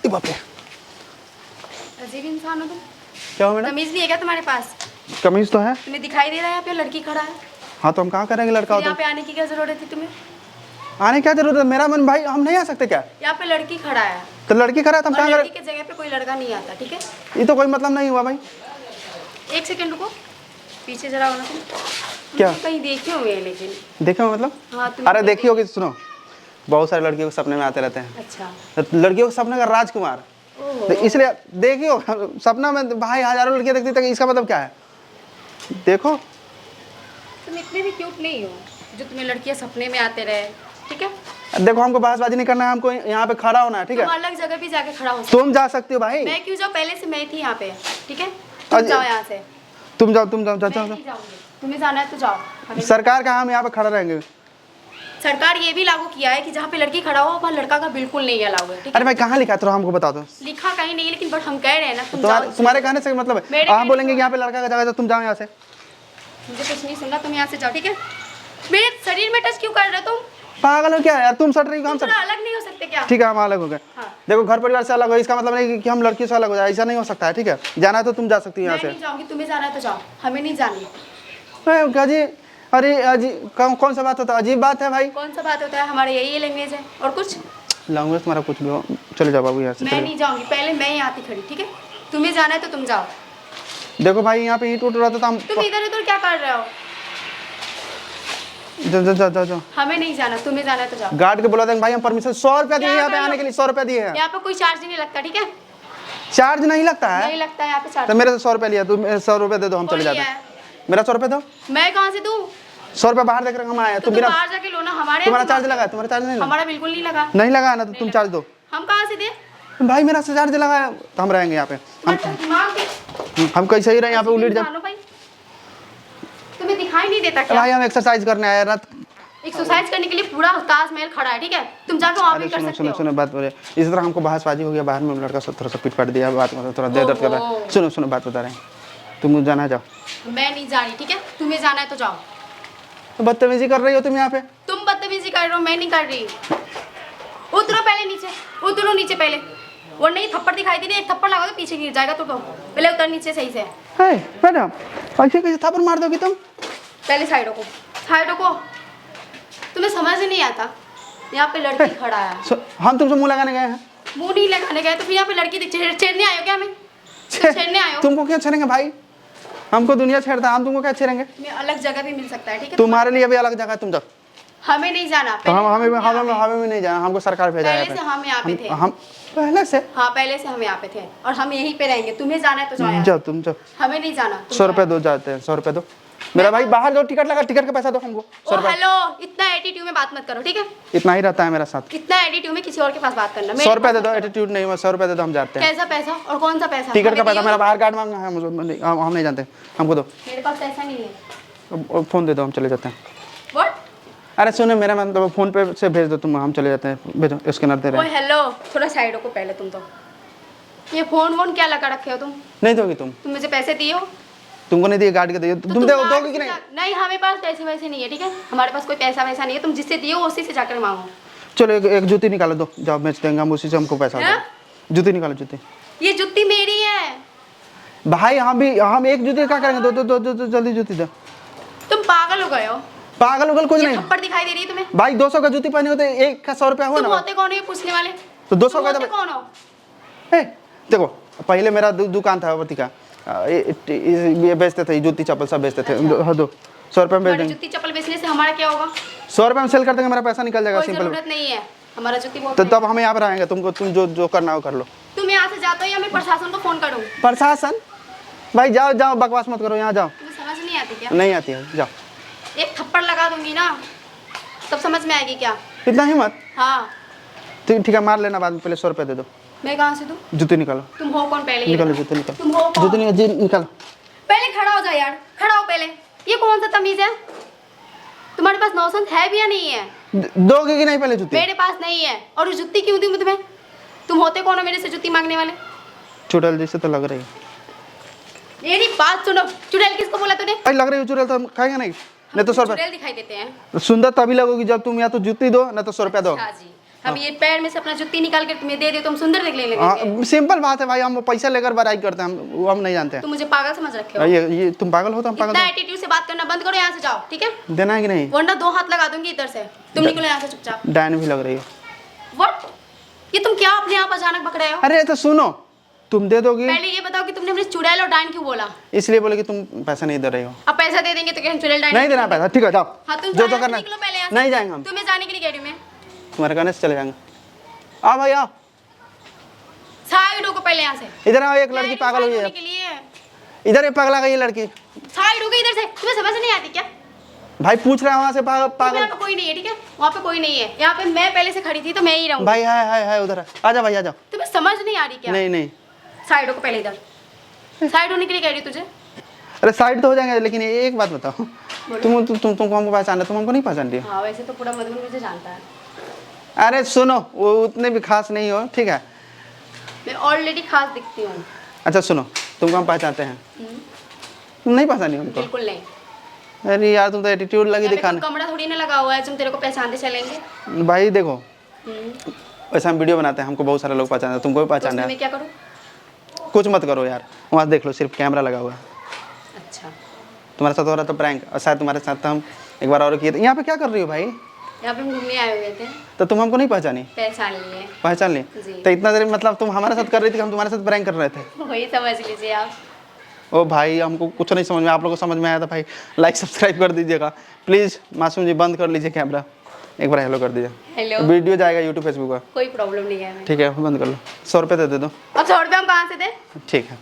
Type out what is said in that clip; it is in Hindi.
बाप रे, अजीब इंसान हो तुम। क्या हो मैडम? तमीज नहीं है क्या तुम्हारे पास? कमीज तो है। तुम्हें दिखाई दे रहा है यहाँ पे लड़की खड़ा है? हाँ तो हम कहाँ करेंगे, लड़का हो यहाँ तो पे आने की क्या जरूरत थी तुम्हें? आने क्या जरूरत है? मेरा मन भाई, हम नहीं आ सकते क्या? यहाँ पे लड़की खड़ा है तो लड़की खड़ा है तो हम और कहाँ लड़की करें? के जगह पे कोई लड़का नहीं आता, ठीक है? ये तो कोई मतलब नहीं हुआ भाई। एक सेकंड रुको, पीछे जरा होना तुम। क्या? तुम कहीं देखे हुए हैं लेकिन। देखे हो मतलब? हाँ तुम। अरे देखी होगी, सुनो, बहुत सारे लड़कियों के सपने में आते रहते हैं। अच्छा। तो लड़कियों के सपने का राजकुमार, ओहो। तो इसलिए देखियो, सपना में भाई हजारों लड़कियां देखती तक, इसका मतलब क्या है? देखो तुम इतने भी क्यूट नहीं हो जो तुम्हें लड़कियां सपने में आते रहे, ठीक है? देखो, हमको बहसबाजी नहीं करना है, हमको यहाँ पे खड़ा होना है, ठीक तुम है? अलग जगह भी जाके खड़ा हो सकते तुम जा सकती हो भाई। मैं क्यों जाऊँ? पहले से मैं थी यहाँ पे, ठीक है? तुम अरे- जाओ यहाँ से। तुम जाओ, तुम जाओ, मैं जाओ। नहीं जाऊँगी, तुम्हें जाना है तो जाओ। हमें सरकार का हम यहाँ पे खड़ा रहेंगे। सरकार ये भी लागू किया है कि जहाँ पे लड़की खड़ा हो वहाँ लड़का का बिल्कुल नहीं अलाउ है, ठीक है? अरे भाई कहाँ लिखा है, तो हमको बता दो। लिखा कहीं नहीं है, लेकिन बट हम कह रहे हैं ना, तुम जाओ। तुम्हारे कहने से मतलब है, मेरे आप कहने बोलेंगे से- कि यहाँ पे लड़का का जगह है, तो तुम जाओ यहाँ से। मुझे कुछ नहीं सुनना, तुम यहाँ से जाओ, ठीक है? मेरे शरीर में टच क्यों कर रहे हो तुम? पागल हो क्या यार? तुम सट रही हो, हम तुम सट। थोड़ा अलग नहीं हो सकते क्या? ठीक है, हम अलग हो गए। हाँ। देखो, घर परिवार से अलग हो इसका मतलब नहीं कि हम लड़की से अलग हो जाए, ऐसा नहीं हो सकता है, ठीक है? जाना है तो तुम जा सकती हो यहाँ मैं से। नहीं जाऊँगी, तुम्हें जाना है तो जाओ, हमें नहीं जानी। क्या जी? अरे अजीब, कौन सा बात होता है? अजीब बात है भाई। कौन सा बात होता है? हमारे यही लैंग्वेज है और कुछ। लैंग्वेज तुम्हारा कुछ भी हो, चले जाओ बाबू यहाँ से, मैं चले नहीं जाऊँगी, पहले मैं ही आती खड़ी, ठीक है? तुम्हें जाना है तो तुम जाओ। जाओ। देखो भाई, यहाँ पे ईंट उठ रहा था तो हम तुम इधर उधर क्या कर रहे हो? जाओ। हमें नहीं जाना, तुम्हें जाना है तो जाओ। गार्ड के बुला देंगे भाई, हम परमिशन 100 रुपया दिए क्या यहाँ पे कर आने लो? के लिए, 100 रुपया दिए हैं। यहाँ पे कोई चार्ज नहीं लगता, ठीक है? चार्ज नहीं लगता है? नहीं लगता है यहाँ पे चार्ज। तो मेरे से 100 रुपया लिया, तुम 100 रुपया दे दो, हम चले कौन जाते लिया हैं। है? मेरा 100 रुपया दो। मैं कहाँ से दूँ? 100 रुपया बाहर देकर हम आए हैं। तो तुम तुम बिना, बाहर जाके लो ना, हमारे तुम्हारा यहाँ चार्ज लगा है? तुम्हारा चार्ज नहीं लगा? हमारा बिल्कुल नहीं लगा। नहीं लगा है ना, तो तुम चार्ज दो। हम कहाँ से दे? भाई मेरा से चार्ज लगा है, तो हम रहेंगे यहाँ पे। तुम्हारा दिमाग के- हम कैसे ही रहे यहाँ पे, उलट जा। जानो भाई, तुम्हें दिखाई नहीं देता क्या? भाई हम एक्सरसाइज करने आए रात। एक्सरसाइज करने के लिए पूरा ताजमहल खड़ा है, ठीक है? तुम जाके वहाँ अरे भी कर सुनो सकते सुनो हो। सुनो, बात बोले इस तरह हमको बहसबाजी हो गया बाहर में, लड़का सब थोड़ा सा पीट पाट दिया, बात मतलब थोड़ा दे दर्द कर रहा है। ओहो। सुनो सुनो, बात बता रहे हैं, तुम जाना है, जाओ। मैं नहीं जा रही, ठीक है? तुम्हें जाना है तो जाओ। तो बदतमीजी कर रही हो तुम यहाँ पे। तुम बदतमीजी कर रहे हो, मैं नहीं कर रही। उतरो पहले नीचे, उतरो नीचे पहले। वो नहीं, थप्पड़ दिखाई दे रही है, एक थप्पड़ लगा तो पीछे गिर जाएगा, तो पहले उतर नीचे सही से। है मैडम, ऐसे कैसे थप्पड़ मार दोगी तुम? पहले साइडों को, साइडों को। तुम्हें समझ नहीं आता, यहाँ पे लड़की खड़ा है। हम तुमसे मुंह लगाने गए हैं? मुंह नहीं लगाने गए तो फिर यहाँ पे लड़की छेड़ने आए हो क्या? हमें छेड़ने आए हो? तुमको क्या छेड़ेंगे भाई? हमको दुनिया छेड़ता है, हम तुमको क्या छेड़ेंगे? तुम्हें अलग जगह भी मिल सकता है, ठीक है? तुम्हारे लिए भी अलग जगह है, तुम जाओ। हमें नहीं जाना। तो पहले हमें हम यहाँ पे- हमें भी नहीं जाना, हमको सरकार भेजा है पहले से हम यहाँ पे थे। हम पहले से। हाँ, पहले से हम यहाँ पे थे और हम यहीं पे रहेंगे। तुम्हें जाना है तो जाओ यहाँ। जाओ तुम जाओ। हमें नहीं जाना। 100 रुपया दो, जाते हैं। 100 रुपया दो मेरा भाई, बाहर दो, टिकट लगा, टिकट का पैसा दो हमको। 100 रुपया। हेलो, इतना एटीट्यूड में बात मत करो, ठीक है? इतना ही रहता है मेरा साथ। इतना एटीट्यूड में किसी और के पास बात करना। 100 रुपया दे दो, एटीट्यूड नहीं, 100 रुपया दे दो, हम जाते हैं। कैसा पैसा और कौन सा पैसा? टिकट का हमें पैसा, दियो। मेरा बाहर कार्ड मांगना है, हम नहीं जानते, हमको दो। मेरे पास पैसा नहीं है। फोन दे दो, हम चले जाते हैं। व्हाट? अरे सुनो, मेरा मतलब फोन पे से भेज दो तुम, हम चले जाते हैं। भेजो, स्कैनर दे रहे ओए हैं। हेलो, थोड़ा साइड को पहले तुम तो। ये फोन वोन क्या लगा रखे हो तुम? नहीं दोगी तुम? तुम मुझे पैसे दिए हो? तुमको नहीं दिए, गार्ड के दिए, तुम दोगी कि नहीं? नहीं, हमारे पास पैसे वैसे नहीं है, ठीक है? हमारे पास कोई पैसा वैसा नहीं है। तुम जिससे दिए हो उसी से जाकर मांगो। चलो एक जूती निकालो, दो, जाओ बेच देंगे हम, उसी से हमको पैसा हैं? दो। जूती निकालो, जूती। ये जुत्ती मेरी है। भाई हम एक जूती क्या करेंगे? दो दो दो, जल्दी जूती दो। तुम पागल हो गए हो? पागल उगल कुछ ये नहीं। थप्पड़ दिखाई दे रही है तुम्हें? भाई 200 का जूती पहनी होते, एक का 100 रुपया हुआ तुम ना। होते कौन हो ये पूछने वाले? तो 200 तुम का होते तो कौन हो? ए, देखो, पहले मेरा दुकान था अवती का, ये बेचते थे, जूती चप्पल सब बेचते थे। हाँ, दो 100 रुपये में बेच हमारी देंगे। जुत्ती चप्पल बेचने से हमारा क्या होगा? 100 रुपये में सेल कर देंगे, मेरा पैसा निकल जाएगा, कोई सिंपल। जरूरत नहीं है, हमारा जुत्ती बहुत तो महंगा। तब हम यहाँ पर आएंगे, तुमको तुम जो करना हो कर लो। तुम यहाँ से जाते हो या मैं प्रशासन को फोन करूँ? प्रशासन? भाई जाओ जाओ, बकवास मत करो, यहाँ जाओ। तुम्हें समझ नहीं आती क्या? नहीं आती है, जाओ। एक थप्पड़ लगा दूंगी ना, तब समझ में आएगी क्या? इतना हिम्मत? हाँ। ठीक है, मार लेना बाद में, पहले 100 रुपये दे दो। मैं कहाँ से दूँ? जूती निकालो, तुम हो कौन पहले? ये निकालो बताओ। जूती निकालो, तुम हो कौन? जूती निकालो। पहले खड़ा हो जाओ यार, खड़ा हो पहले। ये कौन सा तमीज है? तुम्हारे पास नौसन है भी या नहीं है? दोगे कि नहीं पहले जूती? मेरे पास नहीं है। और ये जुत्ती क्यों दूँ मैं तुम्हें? तुम होते कौन हो मेरे से जुत्ती मांगने वाले? चुड़ैल जैसे तो लग रही है। मेरी बात सुनो, चुड़ैल किसको बोला तूने? भाई लग रही है चुड़ैल, तो हम खाएंगे नहीं। नहीं तो 100 रुपये। चुड़ैल दिखाई देते हैं। सुंदर तभी लगोगी जब तुम या तो जूती दो, ना तो 100 रुपया दो। अच्छा जी, हम ये पैर में से अपना जुत्ती निकाल के तुम्हें दे दे तो हम सुंदर दिखने लगेंगे। हाँ सिंपल बात है भाई, हम पैसा लेकर बड़ाई करते हैं, हम नहीं जानते तुम मुझे पागल समझ रखे हो। ये तुम पागल हो तो हम पागल इतना एटीट्यूड से बात करना बंद करो, यहाँ से जाओ ठीक है। देना है कि नहीं? वरना 2 हाथ लगा दूंगी इधर से, तुम निकलो यहाँ से चुपचाप। डायन भी लग रही है। व्हाट, ये तुम क्या अपने आप अचानक बक रहे हो? अरे तो सुनो, तुम दे दोगी? पहले ये बताओ कि तुमने अपने चुड़ैल और डायन क्यों बोला? इसलिए बोले कि तुम पैसा नहीं दे रही हो। अब पैसा दे देंगे तो क्या हम चुड़ैल डायन नहीं देना पैसा, ठीक है जाओ। हाँ तुम जो जाओ, तो करना, निकलो पहले यहाँ से। नहीं जाएंगे हम, तुम्हें जाने के लिए कह रही हूँ मैं। तुम्हारे कहने से चले जाएंगे। आओ भाई आओ, साइड हो को पहले यहाँ से। इधर आओ, एक लड़की पागल हुई है होने के लिए इधर, ये पगला गई है लड़की। साइड हो गई इधर से, तुम्हें समझ नहीं आती क्या? भाई पूछ रहा है वहाँ से पागल। यहाँ पे कोई नहीं है ठीक है, वहाँ पे कोई नहीं है, यहाँ पे मैं पहले से खड़ी थी तो मैं ही रहूँगी। भाई है उधर, आ जाओ भाई आ जाओ। तुम्हें समझ नहीं आ रही क्या? नहीं साइड हो को पहले इधर, साइड होने के लिए कह रही तुझे। अरे साइड तो हो जाएंगे, लेकिन एक बात बताओ, तुमको हमको पहचान, तुम हमको नहीं पहचान रही हो? हाँ वैसे तो पूरा मधुबन मुझे जानता है। अरे सुनो, वो उतने भी खास नहीं हो, ठीक है? मैं ऑलरेडी खास दिखती हूँ। अच्छा सुनो, तुमको हम पहचानते हैं, तुम नहीं पहचानी हमको? बिल्कुल नहीं। अरे यार तुम तो एटीट्यूड लगी यहाँ पे दिखाने। कोई कमरा थोड़ी ना लगा हुआ है तुम तेरे को पहचानते चलेंगे। भाई देखो, वैसे हम वीडियो बनाते हैं, हमको बहुत सारे लोग पहचानते हैं, तुमको भी तो पहचान उसमें है। मैं क्या करूँ? कुछ मत करो यार, वहाँ देख लो सिर्फ कैमरा लगा हुआ है। अच्छा, तुम्हारे साथ हो रहा था प्रैंक, और शायद तुम्हारे साथ हम एक बार और किए थे। यहाँ पे क्या कर रही हो भाई? यहाँ पे हम घूमने आए हुए थे। तो तुम हमको नहीं पहचानी? पहचान लिए। पहचान ली? जी। तो इतना देर मतलब तुम हमारे साथ कर रही थी कि हम तुम्हारे साथ प्रैंक कर रहे थे? वही समझ लीजिए आप। ओ भाई हमको कुछ नहीं समझ में, आप लोगों को समझ में आया था भाई, लाइक सब्सक्राइब कर दीजिएगा प्लीज़। मासूम जी बंद कर लीजिए कैमरा, एक बार हेलो कर दीजिए। हेलो। वीडियो जाएगा यूट्यूब फेसबुक का। कोई प्रॉब्लम नहीं है हमें। ठीक है बंद कर लो, 100 रुपये दे दो। अब 100 रुपये हम कहाँ से दें? ठीक है।